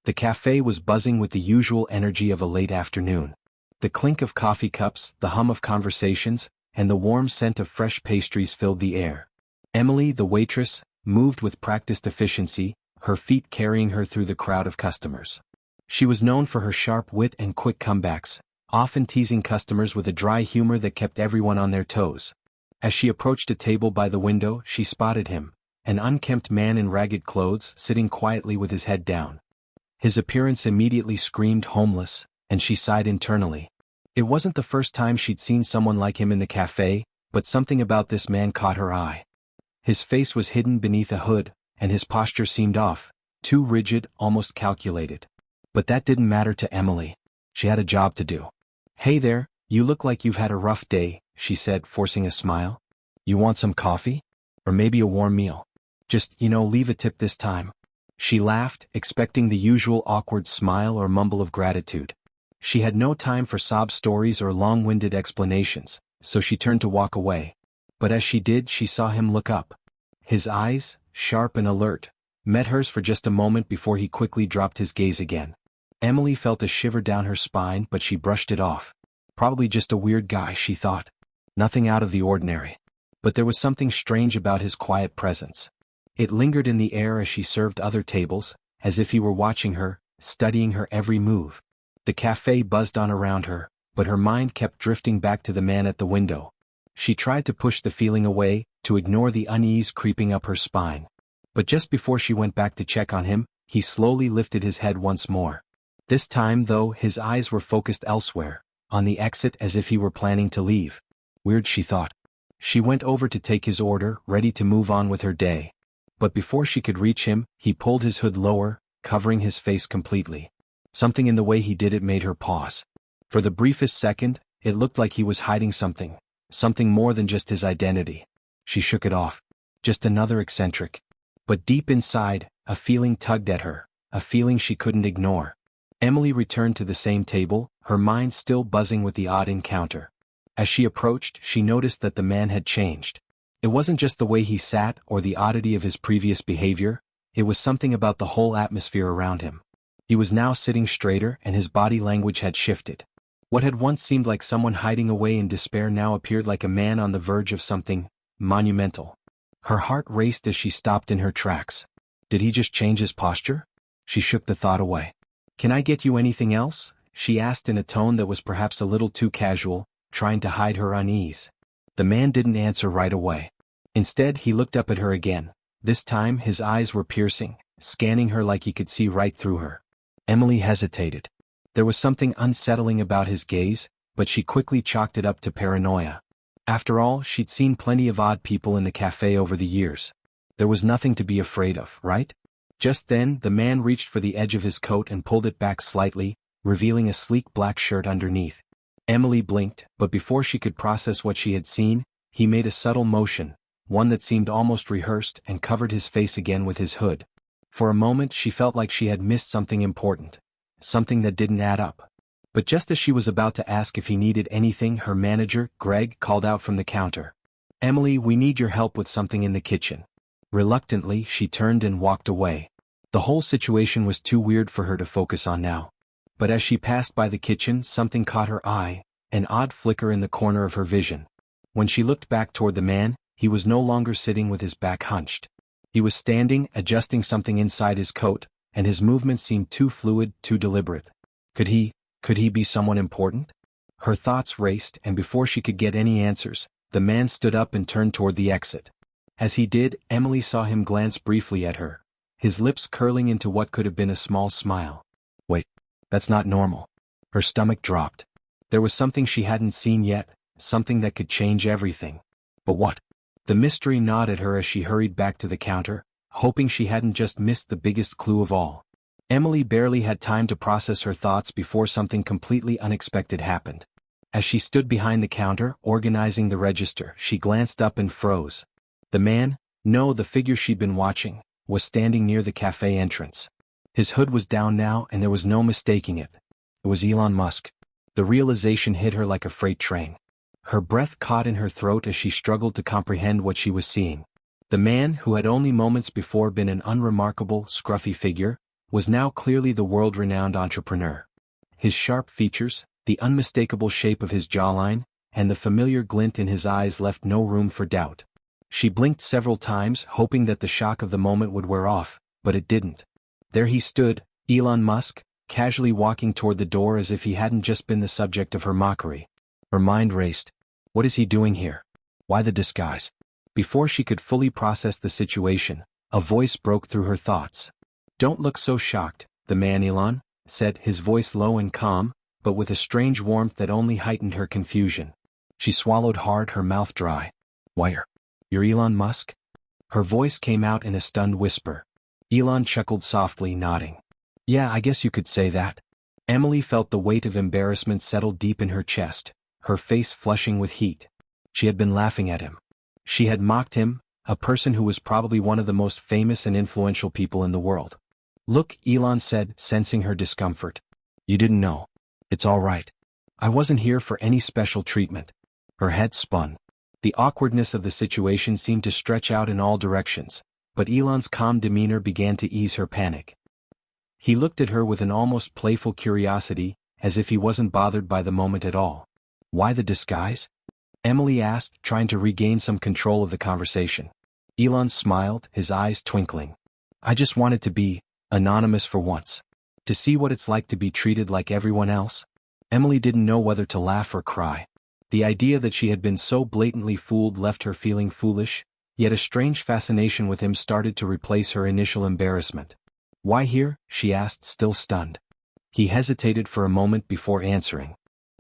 The cafe was buzzing with the usual energy of a late afternoon. The clink of coffee cups, the hum of conversations, and the warm scent of fresh pastries filled the air. Emily, the waitress, moved with practiced efficiency, her feet carrying her through the crowd of customers. She was known for her sharp wit and quick comebacks, often teasing customers with a dry humor that kept everyone on their toes. As she approached a table by the window, she spotted him, an unkempt man in ragged clothes, sitting quietly with his head down. His appearance immediately screamed homeless, and she sighed internally. It wasn't the first time she'd seen someone like him in the cafe, but something about this man caught her eye. His face was hidden beneath a hood, and his posture seemed off, too rigid, almost calculated. But that didn't matter to Emily. She had a job to do. "Hey there, you look like you've had a rough day," she said, forcing a smile. "You want some coffee? Or maybe a warm meal? Just, leave a tip this time." She laughed, expecting the usual awkward smile or mumble of gratitude. She had no time for sob stories or long-winded explanations, so she turned to walk away. But as she did, she saw him look up. His eyes, sharp and alert, met hers for just a moment before he quickly dropped his gaze again. Emily felt a shiver down her spine, but she brushed it off. Probably just a weird guy, she thought. Nothing out of the ordinary. But there was something strange about his quiet presence. It lingered in the air as she served other tables, as if he were watching her, studying her every move. The cafe buzzed on around her, but her mind kept drifting back to the man at the window. She tried to push the feeling away, to ignore the unease creeping up her spine. But just before she went back to check on him, he slowly lifted his head once more. This time, though, his eyes were focused elsewhere, on the exit, as if he were planning to leave. Weird, she thought. She went over to take his order, ready to move on with her day. But before she could reach him, he pulled his hood lower, covering his face completely. Something in the way he did it made her pause. For the briefest second, it looked like he was hiding something more than just his identity. She shook it off. Just another eccentric. But deep inside, a feeling tugged at her, a feeling she couldn't ignore. Emily returned to the same table, her mind still buzzing with the odd encounter. As she approached, she noticed that the man had changed. It wasn't just the way he sat or the oddity of his previous behavior, it was something about the whole atmosphere around him. He was now sitting straighter and his body language had shifted. What had once seemed like someone hiding away in despair now appeared like a man on the verge of something monumental. Her heart raced as she stopped in her tracks. Did he just change his posture? She shook the thought away. "Can I get you anything else?" she asked in a tone that was perhaps a little too casual, trying to hide her unease. The man didn't answer right away. Instead, he looked up at her again. This time, his eyes were piercing, scanning her like he could see right through her. Emily hesitated. There was something unsettling about his gaze, but she quickly chalked it up to paranoia. After all, she'd seen plenty of odd people in the cafe over the years. There was nothing to be afraid of, right? Just then, the man reached for the edge of his coat and pulled it back slightly, revealing a sleek black shirt underneath. Emily blinked, but before she could process what she had seen, he made a subtle motion, one that seemed almost rehearsed, and covered his face again with his hood. For a moment she felt like she had missed something important, something that didn't add up. But just as she was about to ask if he needed anything, her manager, Greg, called out from the counter. "Emily, we need your help with something in the kitchen." Reluctantly, she turned and walked away. The whole situation was too weird for her to focus on now. But as she passed by the kitchen, something caught her eye, an odd flicker in the corner of her vision. When she looked back toward the man, he was no longer sitting with his back hunched. He was standing, adjusting something inside his coat, and his movements seemed too fluid, too deliberate. Could he be someone important? Her thoughts raced, and before she could get any answers, the man stood up and turned toward the exit. As he did, Emily saw him glance briefly at her, his lips curling into what could have been a small smile. Wait, that's not normal. Her stomach dropped. There was something she hadn't seen yet, something that could change everything. But what? The mystery gnawed at her as she hurried back to the counter, hoping she hadn't just missed the biggest clue of all. Emily barely had time to process her thoughts before something completely unexpected happened. As she stood behind the counter, organizing the register, she glanced up and froze. The man, no, the figure she'd been watching, was standing near the cafe entrance. His hood was down now and there was no mistaking it. It was Elon Musk. The realization hit her like a freight train. Her breath caught in her throat as she struggled to comprehend what she was seeing. The man, who had only moments before been an unremarkable, scruffy figure, was now clearly the world-renowned entrepreneur. His sharp features, the unmistakable shape of his jawline, and the familiar glint in his eyes left no room for doubt. She blinked several times, hoping that the shock of the moment would wear off, but it didn't. There he stood, Elon Musk, casually walking toward the door as if he hadn't just been the subject of her mockery. Her mind raced. What is he doing here? Why the disguise? Before she could fully process the situation, a voice broke through her thoughts. Don't look so shocked, the man Elon said, his voice low and calm, but with a strange warmth that only heightened her confusion. She swallowed hard, her mouth dry. Why, you're Elon Musk? Her voice came out in a stunned whisper. Elon chuckled softly, nodding. Yeah, I guess you could say that. Emily felt the weight of embarrassment settle deep in her chest, her face flushing with heat. She had been laughing at him. She had mocked him, a person who was probably one of the most famous and influential people in the world. Look, Elon said, sensing her discomfort. You didn't know. It's all right. I wasn't here for any special treatment. Her head spun. The awkwardness of the situation seemed to stretch out in all directions, but Elon's calm demeanor began to ease her panic. He looked at her with an almost playful curiosity, as if he wasn't bothered by the moment at all. Why the disguise? Emily asked, trying to regain some control of the conversation. Elon smiled, his eyes twinkling. I just wanted to be anonymous for once. To see what it's like to be treated like everyone else. Emily didn't know whether to laugh or cry. The idea that she had been so blatantly fooled left her feeling foolish, yet a strange fascination with him started to replace her initial embarrassment. Why here? She asked, still stunned. He hesitated for a moment before answering.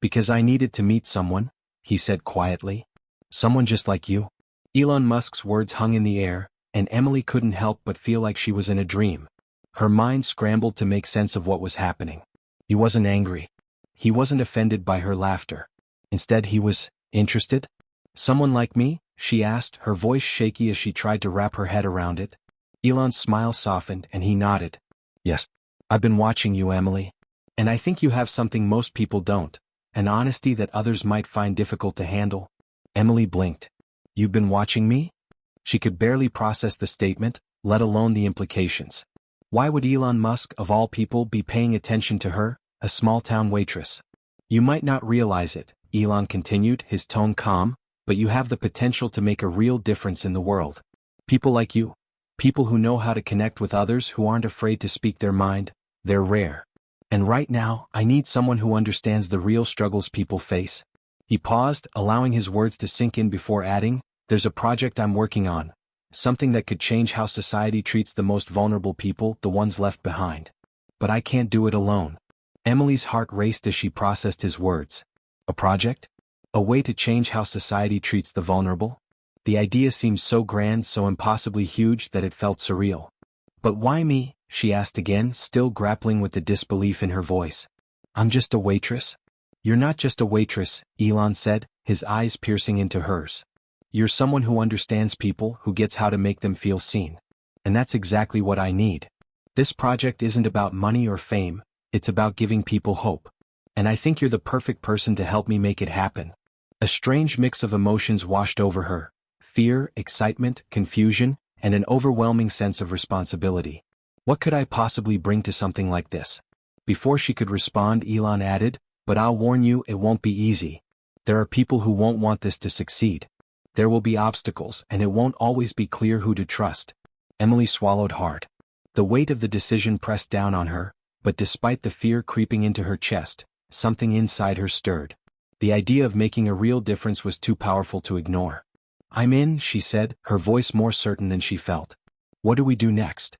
Because I needed to meet someone, he said quietly. Someone just like you. Elon Musk's words hung in the air, and Emily couldn't help but feel like she was in a dream. Her mind scrambled to make sense of what was happening. He wasn't angry. He wasn't offended by her laughter. Instead he was interested. Someone like me? She asked, her voice shaky as she tried to wrap her head around it. Elon's smile softened and he nodded. Yes. I've been watching you, Emily. And I think you have something most people don't. An honesty that others might find difficult to handle. Emily blinked. You've been watching me? She could barely process the statement, let alone the implications. Why would Elon Musk, of all people, be paying attention to her, a small-town waitress? You might not realize it, Elon continued, his tone calm, but you have the potential to make a real difference in the world. People like you. People who know how to connect with others, who aren't afraid to speak their mind, they're rare. And right now, I need someone who understands the real struggles people face. He paused, allowing his words to sink in before adding, there's a project I'm working on. Something that could change how society treats the most vulnerable people, the ones left behind. But I can't do it alone. Emily's heart raced as she processed his words. A project? A way to change how society treats the vulnerable? The idea seemed so grand, so impossibly huge that it felt surreal. But why me? She asked again, still grappling with the disbelief in her voice. I'm just a waitress? You're not just a waitress, Elon said, his eyes piercing into hers. You're someone who understands people, who gets how to make them feel seen. And that's exactly what I need. This project isn't about money or fame, it's about giving people hope. And I think you're the perfect person to help me make it happen. A strange mix of emotions washed over her. Fear, excitement, confusion, and an overwhelming sense of responsibility. What could I possibly bring to something like this? Before she could respond, Elon added, but I'll warn you, it won't be easy. There are people who won't want this to succeed. There will be obstacles, and it won't always be clear who to trust. Emily swallowed hard. The weight of the decision pressed down on her, but despite the fear creeping into her chest, something inside her stirred. The idea of making a real difference was too powerful to ignore. I'm in, she said, her voice more certain than she felt. What do we do next?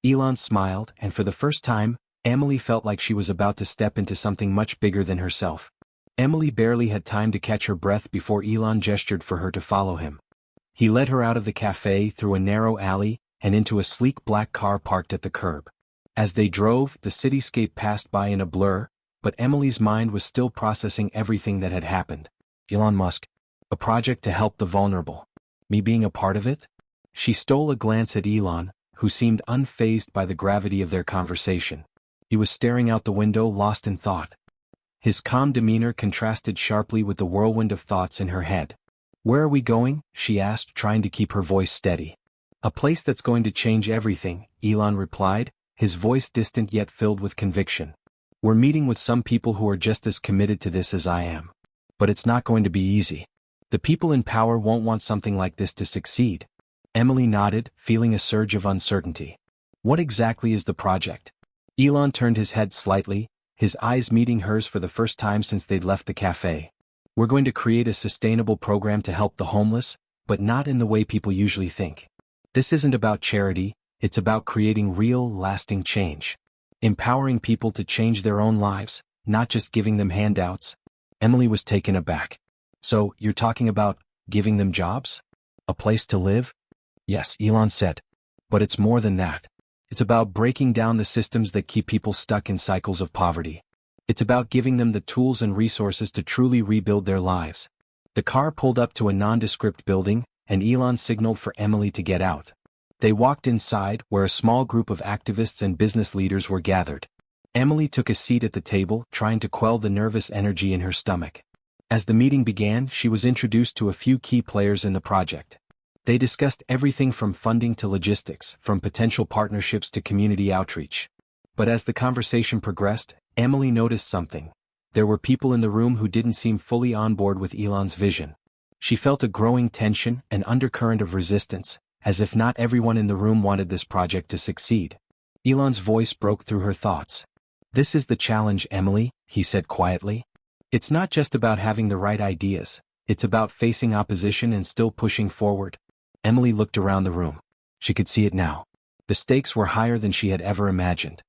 Elon smiled, and for the first time, Emily felt like she was about to step into something much bigger than herself. Emily barely had time to catch her breath before Elon gestured for her to follow him. He led her out of the cafe, through a narrow alley, and into a sleek black car parked at the curb. As they drove, the cityscape passed by in a blur, but Emily's mind was still processing everything that had happened. Elon Musk. A project to help the vulnerable. Me being a part of it? She stole a glance at Elon, who seemed unfazed by the gravity of their conversation. He was staring out the window, lost in thought. His calm demeanor contrasted sharply with the whirlwind of thoughts in her head. Where are we going? She asked, trying to keep her voice steady. A place that's going to change everything, Elon replied, his voice distant yet filled with conviction. We're meeting with some people who are just as committed to this as I am. But it's not going to be easy. The people in power won't want something like this to succeed. Emily nodded, feeling a surge of uncertainty. What exactly is the project? Elon turned his head slightly, his eyes meeting hers for the first time since they'd left the café. We're going to create a sustainable program to help the homeless, but not in the way people usually think. This isn't about charity, it's about creating real, lasting change. Empowering people to change their own lives, not just giving them handouts. Emily was taken aback. So, you're talking about giving them jobs? A place to live? Yes, Elon said. But it's more than that. It's about breaking down the systems that keep people stuck in cycles of poverty. It's about giving them the tools and resources to truly rebuild their lives. The car pulled up to a nondescript building, and Elon signaled for Emily to get out. They walked inside, where a small group of activists and business leaders were gathered. Emily took a seat at the table, trying to quell the nervous energy in her stomach. As the meeting began, she was introduced to a few key players in the project. They discussed everything from funding to logistics, from potential partnerships to community outreach. But as the conversation progressed, Emily noticed something. There were people in the room who didn't seem fully on board with Elon's vision. She felt a growing tension, an undercurrent of resistance, as if not everyone in the room wanted this project to succeed. Elon's voice broke through her thoughts. This is the challenge, Emily, he said quietly. It's not just about having the right ideas, it's about facing opposition and still pushing forward. Emily looked around the room. She could see it now. The stakes were higher than she had ever imagined.